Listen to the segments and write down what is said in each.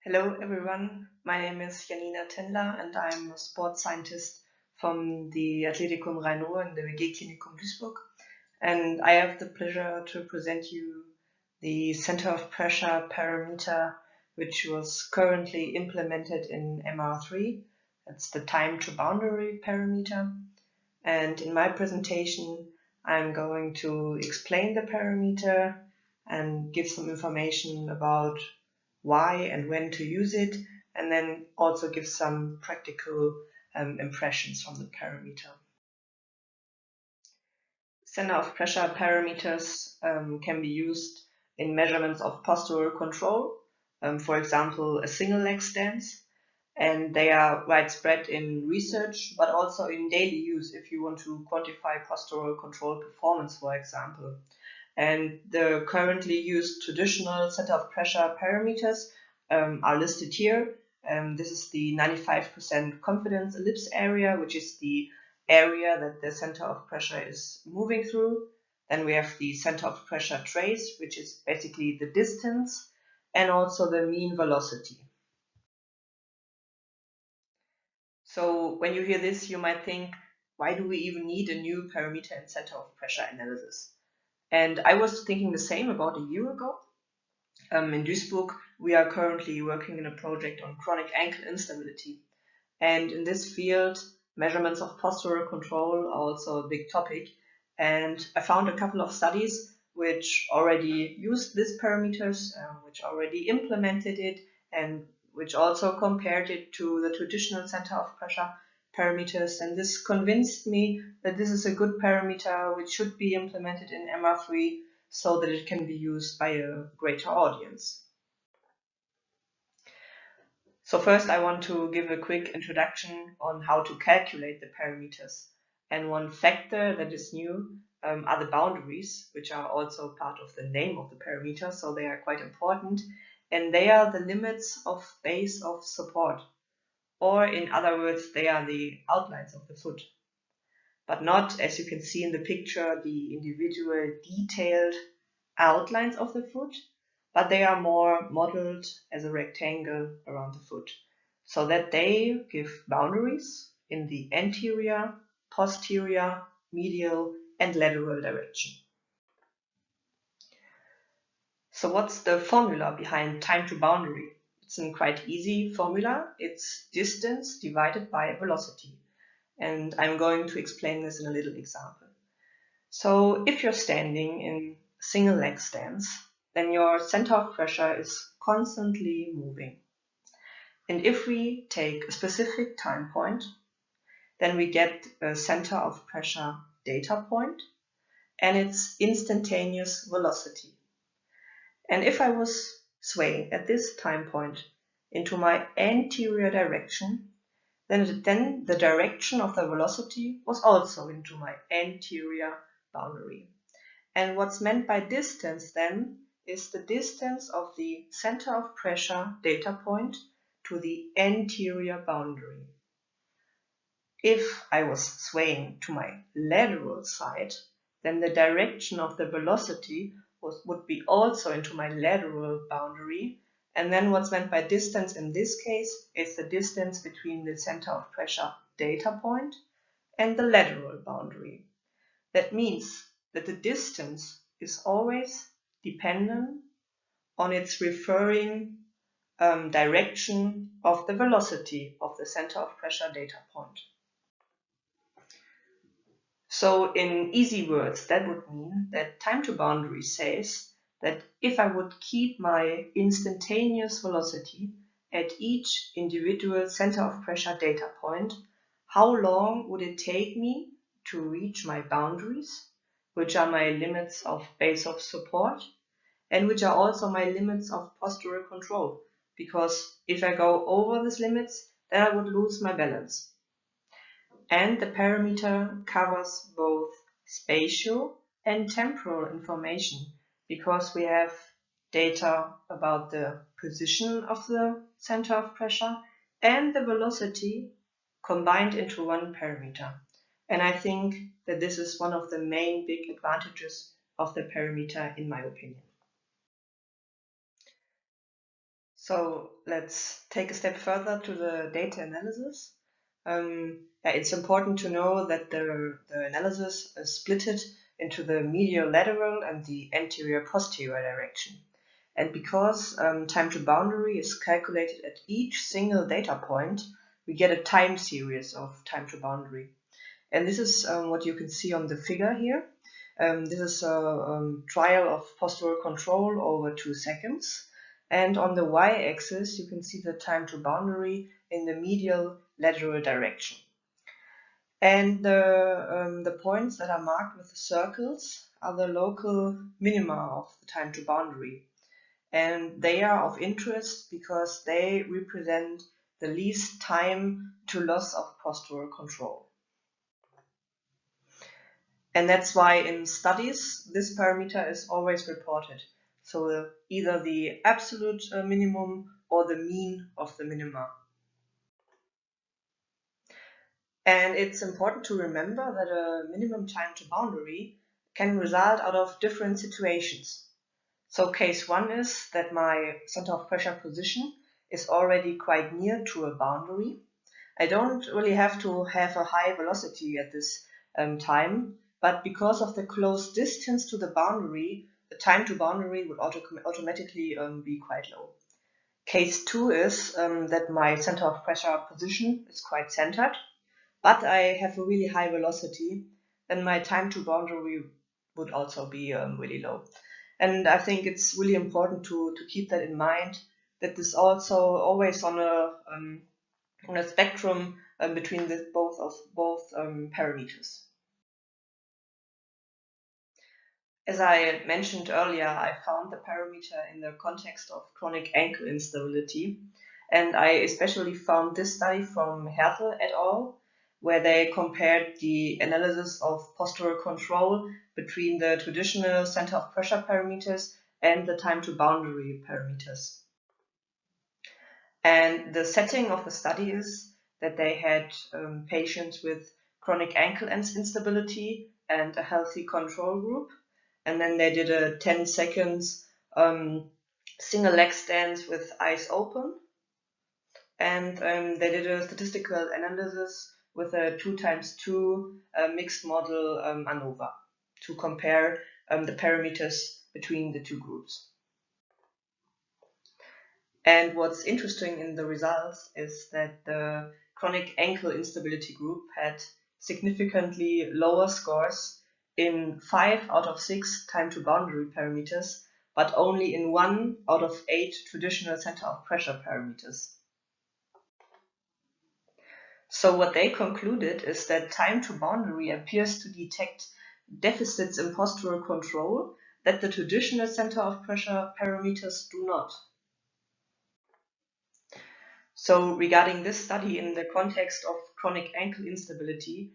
Hello everyone, my name is Janina Tennler and I'm a sports scientist from the Athletikum Rhein-Ruhr in the EMG Klinikum Duisburg, and I have the pleasure to present you the center of pressure parameter which was currently implemented in MR3. That's the time to boundary parameter, and in my presentation I'm going to explain the parameter and give some information about why and when to use it, and then also give some practical impressions from the parameter. Center of pressure parameters can be used in measurements of postural control, for example a single leg stance, and they are widespread in research but also in daily use if you want to quantify postural control performance, for example. And the currently used traditional center of pressure parameters are listed here. This is the 95% confidence ellipse area, which is the area that the center of pressure is moving through. Then we have the center of pressure trace, which is basically the distance, and also the mean velocity. So when you hear this, you might think, why do we even need a new parameter in center of pressure analysis? And I was thinking the same about a year ago. In Duisburg, we are currently working in a project on chronic ankle instability. And in this field, measurements of postural control are also a big topic. And I found a couple of studies which already used these parameters, which already implemented it, and which also compared it to the traditional center of pressure parameters, and this convinced me that this is a good parameter which should be implemented in MR3 so that it can be used by a greater audience. So first I want to give a quick introduction on how to calculate the parameters. And one factor that is new are the boundaries, which are also part of the name of the parameter, so they are quite important. And they are the limits of base of support. Or in other words, they are the outlines of the foot. But not, as you can see in the picture, the individual detailed outlines of the foot, but they are more modeled as a rectangle around the foot, so that they give boundaries in the anterior, posterior, medial, and lateral direction. So what's the formula behind time to boundary? It's a quite easy formula. It's distance divided by velocity. And I'm going to explain this in a little example. So if you're standing in single leg stance, then your center of pressure is constantly moving. And if we take a specific time point, then we get a center of pressure data point and its instantaneous velocity. And if I was swaying at this time point into my anterior direction, then the direction of the velocity was also into my anterior boundary. And what's meant by distance then is the distance of the center of pressure data point to the anterior boundary. If I was swaying to my lateral side, then the direction of the velocity would be also into my lateral boundary. And then what's meant by distance in this case is the distance between the center of pressure data point and the lateral boundary. That means that the distance is always dependent on its referring direction of the velocity of the center of pressure data point. So in easy words, that would mean that time to boundary says that if I would keep my instantaneous velocity at each individual center of pressure data point, how long would it take me to reach my boundaries, which are my limits of base of support, and which are also my limits of postural control, because if I go over these limits, then I would lose my balance. And the parameter covers both spatial and temporal information, because we have data about the position of the center of pressure and the velocity combined into one parameter. And I think that this is one of the main big advantages of the parameter, in my opinion. So let's take a step further to the data analysis. It's important to know that the analysis is splitted into the medial lateral and the anterior posterior direction. And because time to boundary is calculated at each single data point, we get a time series of time to boundary. And this is what you can see on the figure here. This is a trial of postural control over 2 seconds. And on the y-axis, you can see the time to boundary in the medial lateral direction. And the points that are marked with the circles are the local minima of the time to boundary. And they are of interest because they represent the least time to loss of postural control. And that's why in studies, this parameter is always reported. So either the absolute minimum or the mean of the minima. And it's important to remember that a minimum time to boundary can result out of different situations. So case 1 is that my center of pressure position is already quite near to a boundary. I don't really have to have a high velocity at this time, but because of the close distance to the boundary, the time to boundary would automatically be quite low. Case 2 is that my center of pressure position is quite centered, but I have a really high velocity, then my time to boundary would also be really low. And I think it's really important to keep that in mind, that this also always on a spectrum between both parameters. As I mentioned earlier, I found the parameter in the context of chronic ankle instability, and I especially found this study from Hertel et al., where they compared the analysis of postural control between the traditional center of pressure parameters and the time to boundary parameters. And the setting of the study is that they had patients with chronic ankle instability and a healthy control group. And then they did a 10 seconds single leg stance with eyes open. And they did a statistical analysis with a 2x2 mixed model ANOVA to compare the parameters between the two groups. And what's interesting in the results is that the chronic ankle instability group had significantly lower scores in 5 out of 6 time to boundary parameters, but only in 1 out of 8 traditional center of pressure parameters. So what they concluded is that time to boundary appears to detect deficits in postural control that the traditional center of pressure parameters do not. So regarding this study in the context of chronic ankle instability,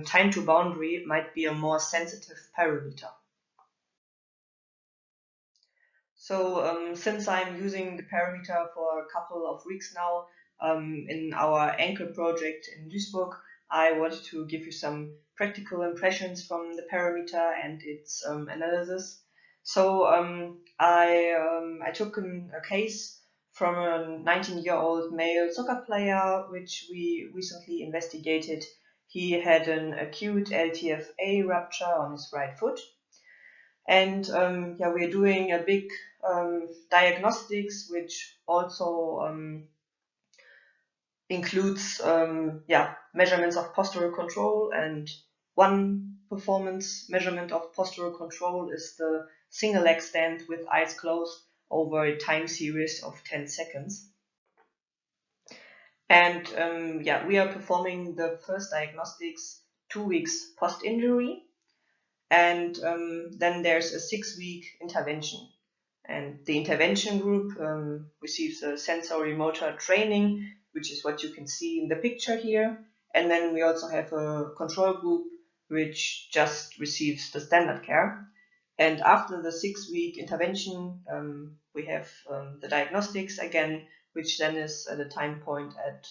time to boundary might be a more sensitive parameter. So since I'm using the parameter for a couple of weeks now in our ankle project in Duisburg, I wanted to give you some practical impressions from the parameter and its analysis. So I took a case from a 19-year-old male soccer player, which we recently investigated. He had an acute LTFA rupture on his right foot. And we're doing a big diagnostics, which also includes measurements of postural control. And one performance measurement of postural control is the single leg stand with eyes closed over a time series of 10 seconds. And we are performing the first diagnostics 2 weeks post-injury. And then there's a 6-week intervention. And the intervention group receives a sensory motor training, which is what you can see in the picture here. And then we also have a control group, which just receives the standard care. And after the 6-week intervention, we have the diagnostics again, which then is at a time point at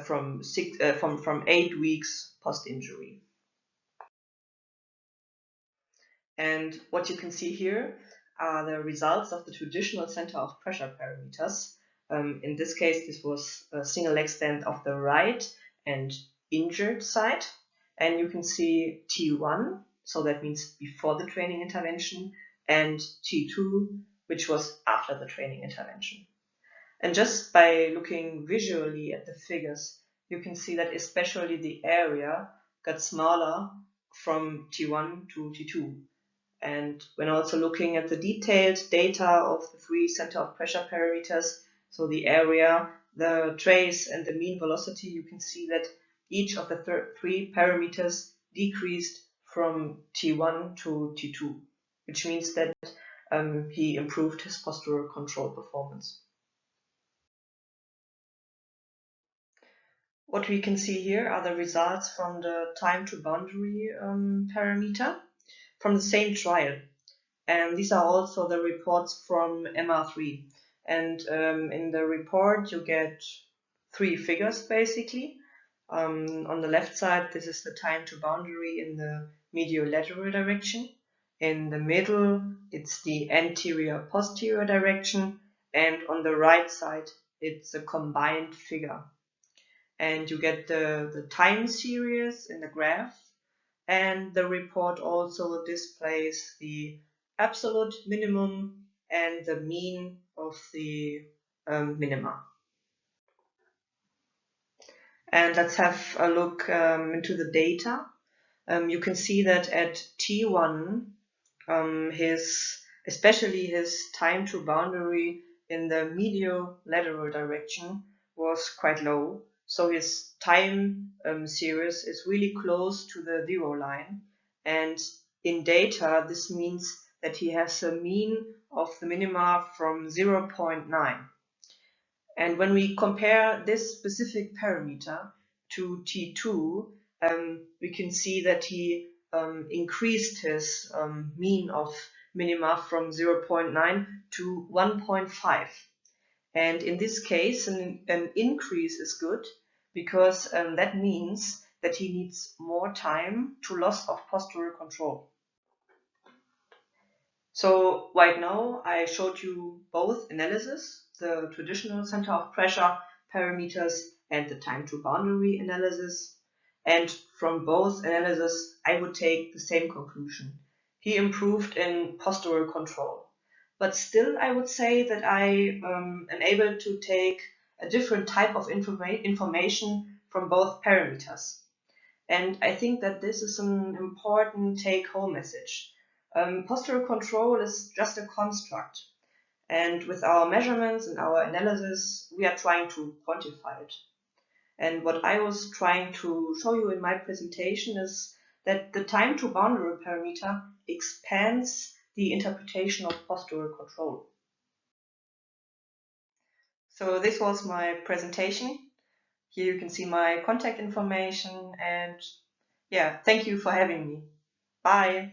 from 8 weeks post-injury. And what you can see here are the results of the traditional center of pressure parameters In this case, this was a single extent of the right and injured side. And you can see T1, so that means before the training intervention, and T2, which was after the training intervention. And just by looking visually at the figures, you can see that especially the area got smaller from T1 to T2. And when also looking at the detailed data of the 3 center of pressure parameters, so the area, the trace, and the mean velocity, you can see that each of the 3 parameters decreased from T1 to T2, which means that he improved his postural control performance. What we can see here are the results from the time to boundary parameter from the same trial. And these are also the reports from MR3. And in the report, you get 3 figures basically. On the left side, this is the time to boundary in the mediolateral direction. In the middle, it's the anterior-posterior direction. And on the right side, it's a combined figure. And you get the time series in the graph. And the report also displays the absolute minimum and the mean of the minima. And let's have a look into the data. You can see that at T1, especially his time to boundary in the mediolateral direction was quite low. So his time series is really close to the 0 line. And in data, this means that he has a mean of the minima from 0.9. And when we compare this specific parameter to T2, we can see that he increased his mean of minima from 0.9 to 1.5. And in this case, an increase is good because that means that he needs more time to loss of postural control. So right now I showed you both analysis, the traditional center of pressure parameters and the time to boundary analysis. And from both analysis, I would take the same conclusion. He improved in postural control. But still, I would say that I am able to take a different type of information from both parameters. And I think that this is an important take-home message. Postural control is just a construct. And with our measurements and our analysis, we are trying to quantify it. And what I was trying to show you in my presentation is that the time to boundary parameter expands the interpretation of postural control. So this was my presentation. Here you can see my contact information and yeah, thank you for having me. Bye.